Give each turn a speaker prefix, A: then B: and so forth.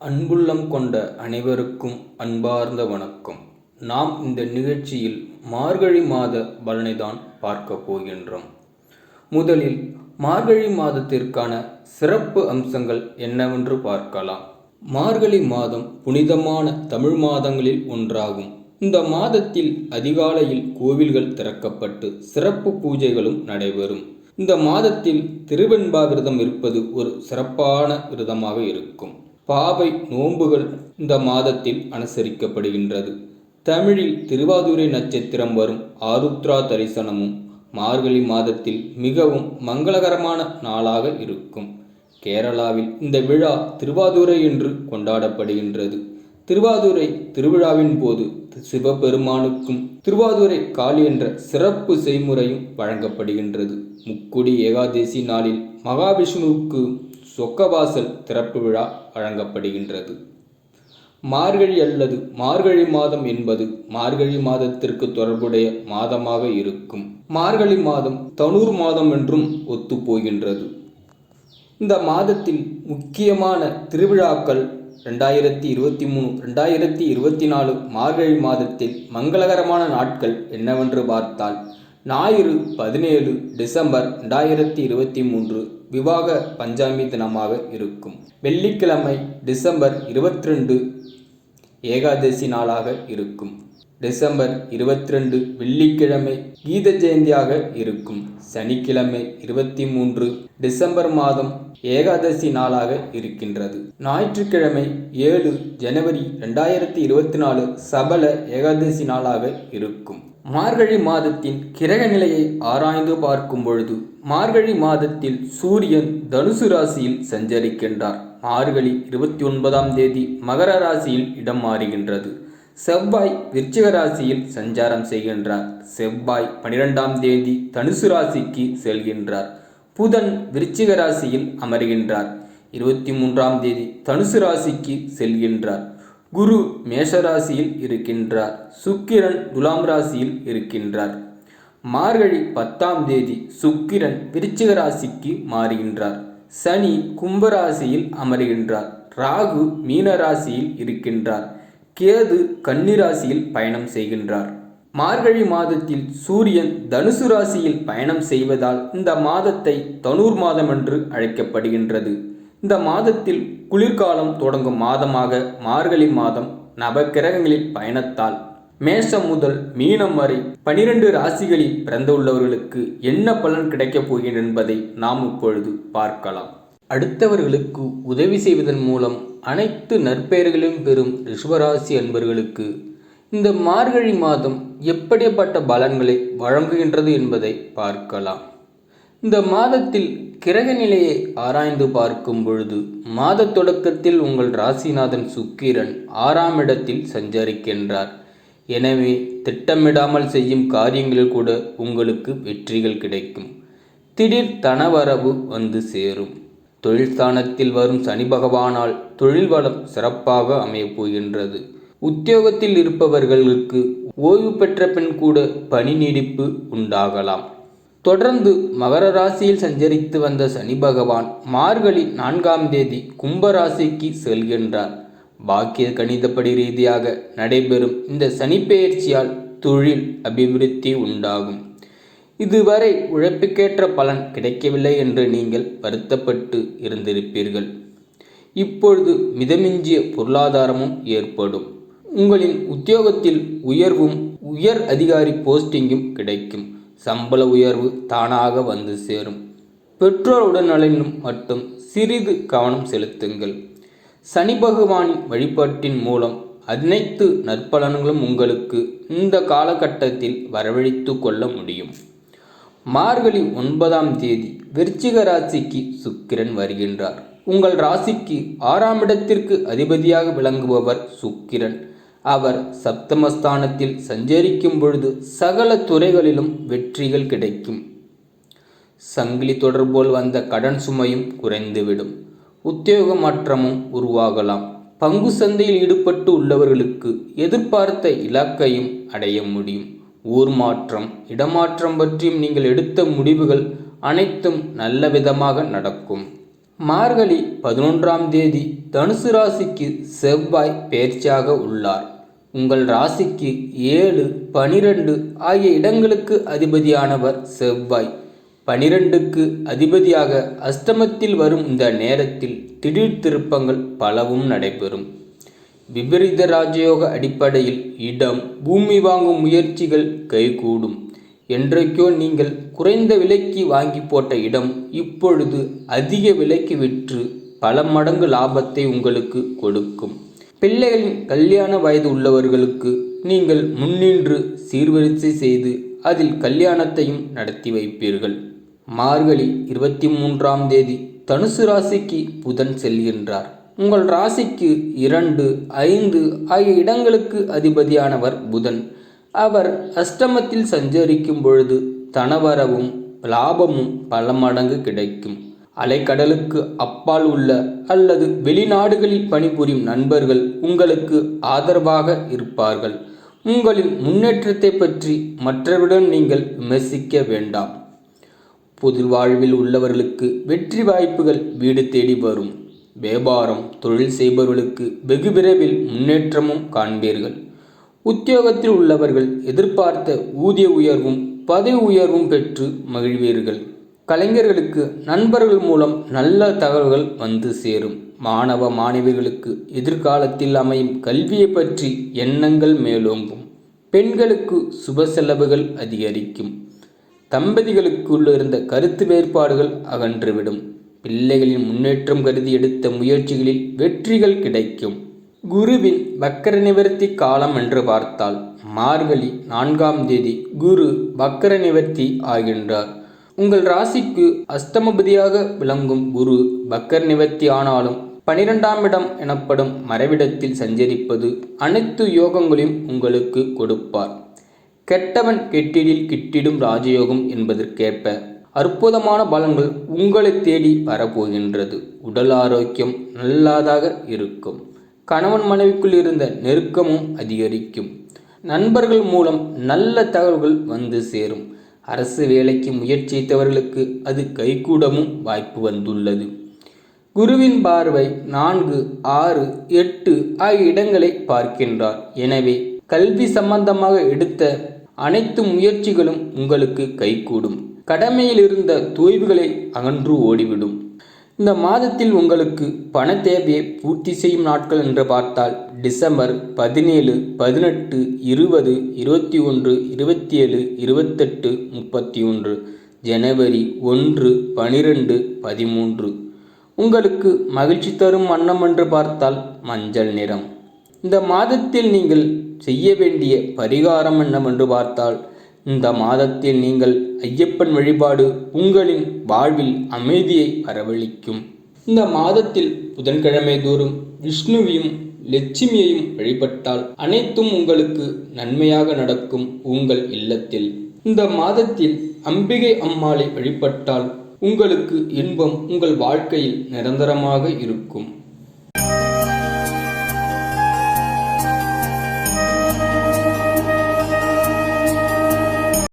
A: அன்புள்ளம் கொண்ட அனைவருக்கும் அன்பார்ந்த வணக்கம். நாம் இந்த நிகழ்ச்சியில் மார்கழி மாத பலனைதான் பார்க்க போகின்றோம். முதலில் மார்கழி மாதத்திற்கான சிறப்பு அம்சங்கள் என்னவென்று பார்க்கலாம். மார்கழி மாதம் புனிதமான தமிழ் மாதங்களில் ஒன்றாகும். இந்த மாதத்தில் அதிகாலையில் கோவில்கள் திறக்கப்பட்டு சிறப்பு பூஜைகளும் நடைபெறும். இந்த மாதத்தில் திருவெண்பா விரதம் இருப்பது ஒரு சிறப்பான விரதமாக இருக்கும். பாவை நோன்புகள் இந்த மாதத்தில் அனுசரிக்கப்படுகின்றது. தமிழில் திருவாதிரை நட்சத்திரம் வரும் ஆருத்ரா தரிசனமும் மார்கழி மாதத்தில் மிகவும் மங்களகரமான நாளாக இருக்கும். கேரளாவில் இந்த விழா திருவாதிரை என்று கொண்டாடப்படுகின்றது. திருவாதிரை திருவிழாவின் போது சிவபெருமானுக்கும் திருவாதிரை காளி என்ற சிறப்பு செய்முறையும் வழங்கப்படுகின்றது. முக்குடி ஏகாதசி நாளில் மகாவிஷ்ணுவுக்கு சொக்கவாசல் திறப்பு விழா வழங்கப்படுகின்றது. மார்கழி அல்லது மார்கழி மாதம் என்பது மார்கழி மாதத்திற்கு தொடர்புடைய மாதமாக இருக்கும். மார்கழி மாதம் தனூர் மாதம் என்றும் ஒத்துப்போகின்றது. இந்த மாதத்தில் முக்கியமான திருவிழாக்கள் 2023, 2024 மார்கழி மாதத்தில் மங்களகரமான நாட்கள் என்னவென்று பார்த்தால், ஞாயிறு 17 டிசம்பர் 2023 விவாக பஞ்சாமி தினமாக இருக்கும். வெள்ளிக்கிழமை டிசம்பர் 22 ஏகாதசி நாளாக இருக்கும். டிசம்பர் 22 வெள்ளிக்கிழமை கீத ஜெயந்தியாக இருக்கும். சனிக்கிழமை 23 டிசம்பர் மாதம் ஏகாதசி நாளாக இருக்கின்றது. ஞாயிற்றுக்கிழமை 7 ஜனவரி 2024 சபல ஏகாதசி நாளாக இருக்கும். மார்கழி மாதத்தின் கிரக நிலையை ஆராய்ந்து பார்க்கும் பொழுது மார்கழி மாதத்தில் சூரியன் தனுசு ராசியில் சஞ்சரிக்கின்றார். மார்கழி 29ஆம் தேதி மகர ராசியில் இடம் மாறுகின்றது. செவ்வாய் விருச்சிக ராசியில் சஞ்சாரம் செய்கின்றார். செவ்வாய் 12ஆம் தேதி தனுசு ராசிக்கு செல்கின்றார். புதன் விருச்சிக ராசியில் அமர்கின்றார். 23ஆம் தேதி தனுசு ராசிக்கு செல்கின்றார். குரு மேஷராசியில் இருக்கின்றார். சுக்கிரன் துலாம் ராசியில் இருக்கின்றார். மார்கழி 10ஆம் தேதி சுக்கிரன் விருச்சிக ராசிக்கு மாறுகின்றார். சனி கும்பராசியில் அமர்கின்றார். ராகு மீன ராசியில் இருக்கின்றார். கேது கன்னி ராசியில் பயணம் செய்கின்றார். மார்கழி மாதத்தில் சூரியன் தனுசு ராசியில் பயணம் செய்வதால் இந்த மாதத்தை தனூர் மாதம் என்று அழைக்கப்படுகின்றது. இந்த மாதத்தில் குளிர்காலம் தொடங்கும் மாதமாக மார்கழி மாதம் நவக்கிரகங்களில் பயணத்தால் மேஷம் முதல் மீனம் வரை 12 ராசிகளில் பிறந்துள்ளவர்களுக்கு என்ன பலன் கிடைக்கப் போகிறது என்பதை நாம் இப்பொழுது பார்க்கலாம். அடுத்தவர்களுக்கு உதவி செய்வதன் மூலம் அனைத்து நற்பெயர்களையும் பெறும் ரிஷபராசி அன்பர்களுக்கு இந்த மார்கழி மாதம் எப்படிப்பட்ட பலன்களை வழங்குகின்றது என்பதை பார்க்கலாம். இந்த மாதத்தில் கிரக நிலையை ஆராய்ந்து பார்க்கும் பொழுது மாத தொடக்கத்தில் உங்கள் ராசிநாதன் சுக்கிரன் 6ஆம் இடத்தில் சஞ்சரிக்கின்றார். எனவே திட்டமிடாமல் செய்யும் காரியங்களில் கூட உங்களுக்கு வெற்றிகள் கிடைக்கும். திடீர் தனவரவு வந்து சேரும். தொழில் ஸ்தானத்தில் வரும் சனி பகவானால் தொழில் வளம் சிறப்பாக அமையப் போகின்றது. உத்தியோகத்தில் இருப்பவர்களுக்கு ஓய்வு பெற்ற பின் கூட பணி நீடிப்பு உண்டாகலாம். தொடர்ந்து மகர ராசியில் சஞ்சரித்து வந்த சனி பகவான் மார்கழி 4ஆம் தேதி கும்பராசிக்கு செல்கின்றார். பாக்கிய கணிதப்படி ரீதியாக நடைபெறும் இந்த சனி பெயர்ச்சியால் தொழில் அபிவிருத்தி உண்டாகும். இதுவரை உழைப்புக்கேற்ற பலன் கிடைக்கவில்லை என்று நீங்கள் வருத்தப்பட்டு இருந்திருப்பீர்கள். இப்பொழுது மிதமிஞ்சிய பொருளாதாரமும் ஏற்படும். உங்களின் உத்தியோகத்தில் உயர்வும் உயர் அதிகாரி போஸ்டிங்கும் கிடைக்கும். சம்பள உயர்வு தானாக வந்து சேரும். பெற்றோர் உடல்நலனிலும் மட்டும் சிறிது கவனம் செலுத்துங்கள். சனி பகவானின் வழிபாட்டின் மூலம் அனைத்து நற்பலன்களும் உங்களுக்கு இந்த காலகட்டத்தில் வரவழைத்து கொள்ள முடியும். மார்கழி 9ஆம் தேதி விருச்சிக ராசிக்கு சுக்கிரன் வருகின்றார். உங்கள் ராசிக்கு 6ஆம் இடத்திற்கு அதிபதியாக விளங்குபவர் சுக்கிரன். அவர் சப்தமஸ்தானத்தில் சஞ்சரிக்கும் பொழுது சகல துறைகளிலும் வெற்றிகள் கிடைக்கும். சங்கிலி தொடர்போல் வந்த கடன் சுமையும் குறைந்துவிடும். உத்தியோக மாற்றமும் உருவாகலாம். பங்கு சந்தையில் ஈடுபட்டு உள்ளவர்களுக்கு எதிர்பார்த்த இலக்கையும் அடைய முடியும். ஊர் மாற்றம் இடமாற்றம் பற்றியும் நீங்கள் எடுத்த முடிவுகள் அனைத்தும் நல்ல விதமாக நடக்கும். மார்கழி 11ஆம் தேதி தனுசு ராசிக்கு செவ்வாய் பெயர்ச்சியாக உள்ளார். உங்கள் ராசிக்கு 7, 12 ஆகிய இடங்களுக்கு அதிபதியானவர் செவ்வாய். 12க்கு அதிபதியாக அஷ்டமத்தில் வரும் இந்த நேரத்தில் திடீர் திருப்பங்கள் பலவும் நடைபெறும். விபரீத ராஜயோக அடிப்படையில் இடம், பூமி வாங்கும் முயற்சிகள் கைகூடும். என்றைக்கோ நீங்கள் குறைந்த விலைக்கு வாங்கி போட்ட இடம் இப்பொழுது அதிக விலைக்கு விற்று பல மடங்கு லாபத்தை உங்களுக்கு கொடுக்கும். பிள்ளைகளின் கல்யாண வயது உள்ளவர்களுக்கு நீங்கள் முன்னின்று சீர்வரிசை செய்து அதில் கல்யாணத்தையும் நடத்தி வைப்பீர்கள். மார்கழி 23ஆம் தேதி தனுசு ராசிக்கு புதன் செல்கின்றார். உங்கள் ராசிக்கு 2, 5 ஆகிய இடங்களுக்கு அதிபதியானவர் புதன். அவர் அஷ்டமத்தில் சஞ்சரிக்கும் பொழுது தனவரவும் லாபமும் பல மடங்கு கிடைக்கும். அலைக்கடலுக்கு அப்பால் உள்ள அல்லது வெளிநாடுகளில் பணிபுரியும் நண்பர்கள் உங்களுக்கு ஆதரவாக இருப்பார்கள். உங்களின் முன்னேற்றத்தை பற்றி மற்றவருடன் நீங்கள் விமர்சிக்க வேண்டாம். பொது வாழ்வில் உள்ளவர்களுக்கு வெற்றி வாய்ப்புகள் வீடு தேடி வரும். வியாபாரம், தொழில் செய்பவர்களுக்கு வெகு விரைவில் முன்னேற்றமும் காண்பீர்கள். உத்தியோகத்தில் உள்ளவர்கள் எதிர்பார்த்த ஊதிய உயர்வும் பதவி உயர்வும் பெற்று மகிழ்வீர்கள். கலைஞர்களுக்கு நண்பர்கள் மூலம் நல்ல தகவல்கள் வந்து சேரும். மாணவ மாணவிகளுக்கு எதிர்காலத்தில் அமையும் கல்வியை பற்றி எண்ணங்கள் மேலோங்கும். பெண்களுக்கு சுப செலவுகள் அதிகரிக்கும். தம்பதிகளுக்குள்ள இருந்த கருத்து வேறுபாடுகள் அகன்றுவிடும். பிள்ளைகளின் முன்னேற்றம் கருதி எடுத்த முயற்சிகளில் வெற்றிகள் கிடைக்கும். குருவின் வக்கர நிவர்த்தி காலம் என்று பார்த்தால் மார்கழி 4ஆம் தேதி குரு வக்கர நிவர்த்தி ஆகின்றார். உங்கள் ராசிக்கு அஷ்டமபதியாக விளங்கும் குரு வக்கர நிவர்த்தி ஆனாலும் 12ஆம் இடம் எனப்படும் மறைவிடத்தில் சஞ்சரிப்பது அனைத்து யோகங்களையும் உங்களுக்கு கொடுப்பார். கெட்டவன் கெட்டிடில் கிட்டிடும் ராஜயோகம் என்பதற்கேற்ப அற்புதமான பலன்கள் உங்களை தேடி வரப்போகின்றது. உடல் ஆரோக்கியம் நல்லதாக இருக்கும். கணவன் மனைவிக்குள் இருந்த நெருக்கமும் அதிகரிக்கும். நண்பர்கள் மூலம் நல்ல தகவல்கள் வந்து சேரும். அரசு வேலைக்கு முயற்சித்தவர்களுக்கு அது கைகூடவும் வாய்ப்பு வந்துள்ளது. குருவின் பார்வை 4, 6, 8 ஆகிய இடங்களை பார்க்கின்றார். எனவே கல்வி சம்பந்தமாக எடுத்த அனைத்து முயற்சிகளும் உங்களுக்கு கைகூடும். கடமையில் இருந்த தொய்வுகளை அகன்று ஓடிவிடும். இந்த மாதத்தில் உங்களுக்கு பண தேவையை பூர்த்தி செய்யும் நாட்கள் என்று பார்த்தால் டிசம்பர் 17, 18, 20, 21, 27, 28, 31, ஜனவரி 1, 12, 13. உங்களுக்கு மகிழ்ச்சி தரும் வண்ணம் என்று பார்த்தால் மஞ்சள் நிறம். இந்த மாதத்தில் நீங்கள் செய்ய வேண்டிய பரிகாரம் என்னவென்று பார்த்தால் இந்த மாதத்தில் நீங்கள் ஐயப்பன் வழிபாடு உங்களின் வாழ்வில் அமைதியை வரவழைக்கும். இந்த மாதத்தில் புதன்கிழமை தோறும் விஷ்ணுவையும் லட்சுமியையும் வழிபட்டால் அனைத்தும் உங்களுக்கு நன்மையாக நடக்கும். உங்கள் இல்லத்தில் இந்த மாதத்தில் அம்பிகை அம்மாளை வழிபட்டால் உங்களுக்கு இன்பம் உங்கள் வாழ்க்கையில் நிரந்தரமாக இருக்கும்.